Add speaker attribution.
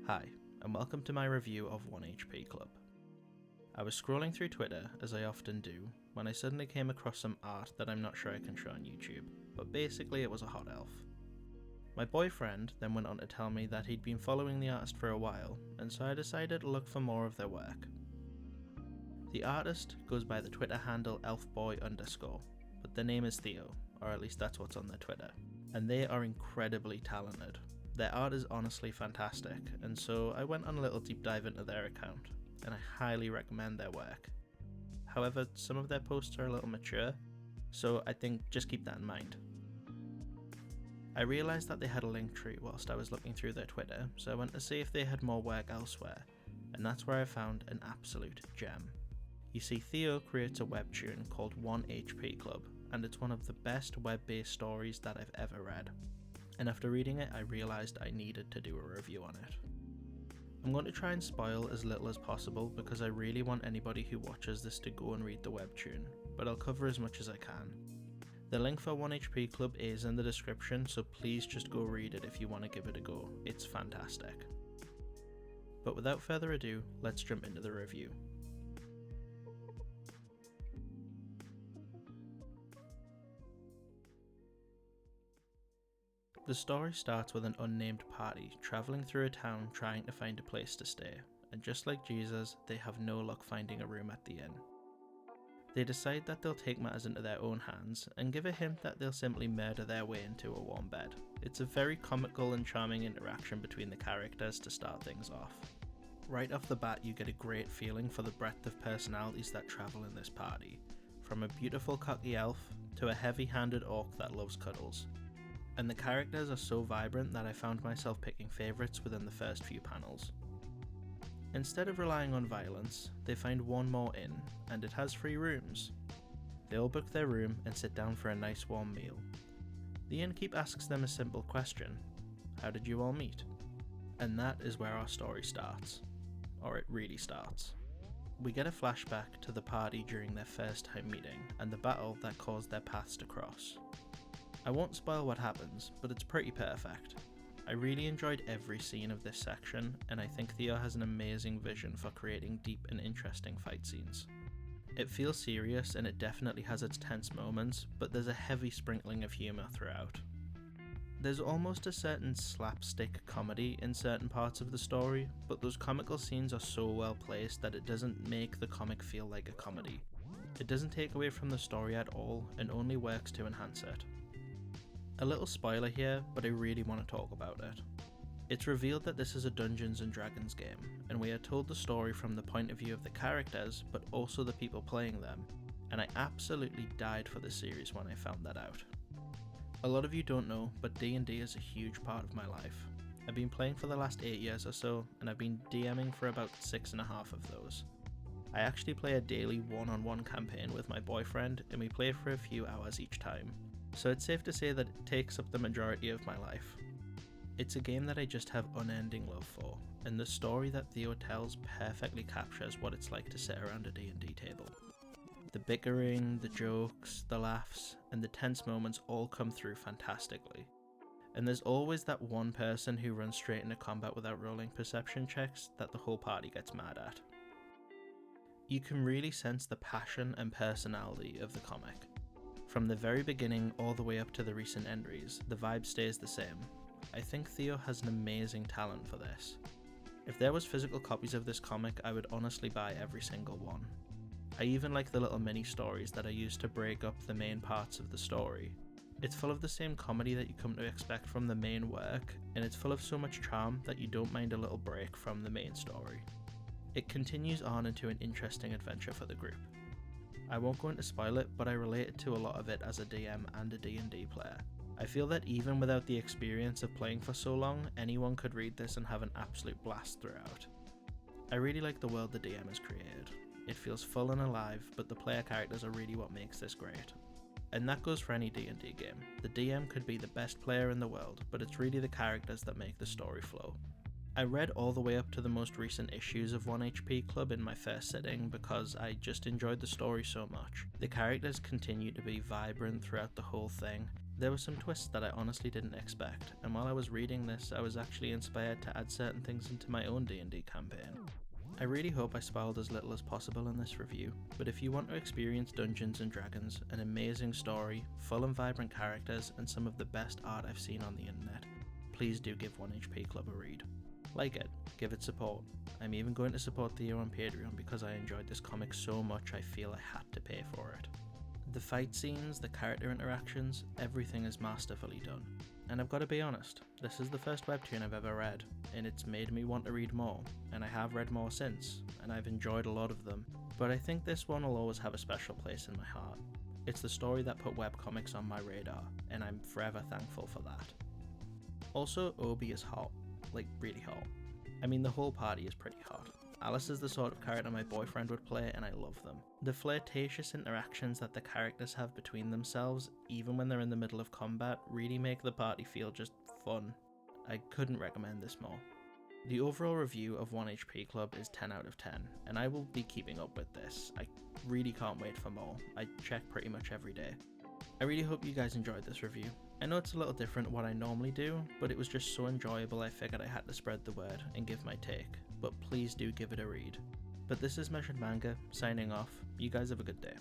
Speaker 1: Hi, and welcome to my review of 1HP Club. I was scrolling through Twitter, as I often do, when I suddenly came across some art that I'm not sure I can show on YouTube, but basically it was a hot elf. My boyfriend then went on to tell me that he'd been following the artist for a while, and so I decided to look for more of their work. The artist goes by the Twitter handle elfboy_, but their name is Theo, or at least that's what's on their Twitter, and they are incredibly talented. Their art is honestly fantastic, and so I went on a little deep dive into their account, and I highly recommend their work. However, some of their posts are a little mature, so I think just keep that in mind. I realised that they had a link tree whilst I was looking through their Twitter, so I went to see if they had more work elsewhere, and that's where I found an absolute gem. You see, Theo creates a webtoon called 1HP Club, and it's one of the best web-based stories that I've ever read. And after reading it, I realised I needed to do a review on it. I'm going to try and spoil as little as possible because I really want anybody who watches this to go and read the webtoon, but I'll cover as much as I can. The link for 1HP Club is in the description, so please just go read it if you want to give it a go. It's fantastic. But without further ado, let's jump into the review. The story starts with an unnamed party travelling through a town trying to find a place to stay, and just like Jesus, they have no luck finding a room at the inn. They decide that they'll take matters into their own hands and give a hint that they'll simply murder their way into a warm bed. It's a very comical and charming interaction between the characters to start things off. Right off the bat, you get a great feeling for the breadth of personalities that travel in this party, from a beautiful cocky elf to a heavy-handed orc that loves cuddles. And the characters are so vibrant that I found myself picking favourites within the first few panels. Instead of relying on violence, they find one more inn, and it has free rooms. They all book their room and sit down for a nice warm meal. The innkeep asks them a simple question: how did you all meet? And that is where our story starts. Or it really starts. We get a flashback to the party during their first time meeting, and the battle that caused their paths to cross. I won't spoil what happens, but it's pretty perfect. I really enjoyed every scene of this section, and I think Theo has an amazing vision for creating deep and interesting fight scenes. It feels serious and it definitely has its tense moments, but there's a heavy sprinkling of humour throughout. There's almost a certain slapstick comedy in certain parts of the story, but those comical scenes are so well placed that it doesn't make the comic feel like a comedy. It doesn't take away from the story at all and only works to enhance it. A little spoiler here, but I really want to talk about it. It's revealed that this is a Dungeons & Dragons game, and we are told the story from the point of view of the characters, but also the people playing them, and I absolutely died for this series when I found that out. A lot of you don't know, but D&D is a huge part of my life. I've been playing for the last 8 years or so, and I've been DMing for about 6.5 of those. I actually play a daily one-on-one campaign with my boyfriend, and we play for a few hours each time. So it's safe to say that it takes up the majority of my life. It's a game that I just have unending love for, and the story that Theo tells perfectly captures what it's like to sit around a D&D table. The bickering, the jokes, the laughs, and the tense moments all come through fantastically. And there's always that one person who runs straight into combat without rolling perception checks that the whole party gets mad at. You can really sense the passion and personality of the comic. From the very beginning all the way up to the recent entries, the vibe stays the same. I think Theo has an amazing talent for this. If there was physical copies of this comic, I would honestly buy every single one. I even like the little mini stories that are used to break up the main parts of the story. It's full of the same comedy that you come to expect from the main work, and it's full of so much charm that you don't mind a little break from the main story. It continues on into an interesting adventure for the group. I won't go into spoil it, but I related to a lot of it as a DM and a D&D player. I feel that even without the experience of playing for so long, anyone could read this and have an absolute blast throughout. I really like the world the DM has created. It feels full and alive, but the player characters are really what makes this great. And that goes for any D&D game. The DM could be the best player in the world, but it's really the characters that make the story flow. I read all the way up to the most recent issues of 1HP Club in my first sitting because I just enjoyed the story so much. The characters continue to be vibrant throughout the whole thing, There were some twists that I honestly didn't expect, and while I was reading this, I was actually inspired to add certain things into my own D&D campaign. I really hope I spoiled as little as possible in this review, but if you want to experience Dungeons & Dragons, an amazing story, full and vibrant characters, and some of the best art I've seen on the internet, please do give 1HP Club a read. Like it, give it support. I'm even going to support Theo on Patreon because I enjoyed this comic so much I feel I had to pay for it. The fight scenes, the character interactions, everything is masterfully done. And I've got to be honest, this is the first webtoon I've ever read, and it's made me want to read more, and I have read more since, and I've enjoyed a lot of them, but I think this one will always have a special place in my heart. It's the story that put webcomics on my radar, and I'm forever thankful for that. Also, Obi is hot, like really hot. I mean, the whole party is pretty hot. Alice is the sort of character my boyfriend would play, and I love them. The flirtatious interactions that the characters have between themselves, even when they're in the middle of combat, really make the party feel just fun. I couldn't recommend this more. The overall review of 1HP Club is 10 out of 10, and I will be keeping up with this. I really can't wait for more. I check pretty much every day. I really hope you guys enjoyed this review. I know it's a little different what I normally do, but it was just so enjoyable I figured I had to spread the word and give my take, but please do give it a read. But this is Measured Manga, signing off. You guys have a good day.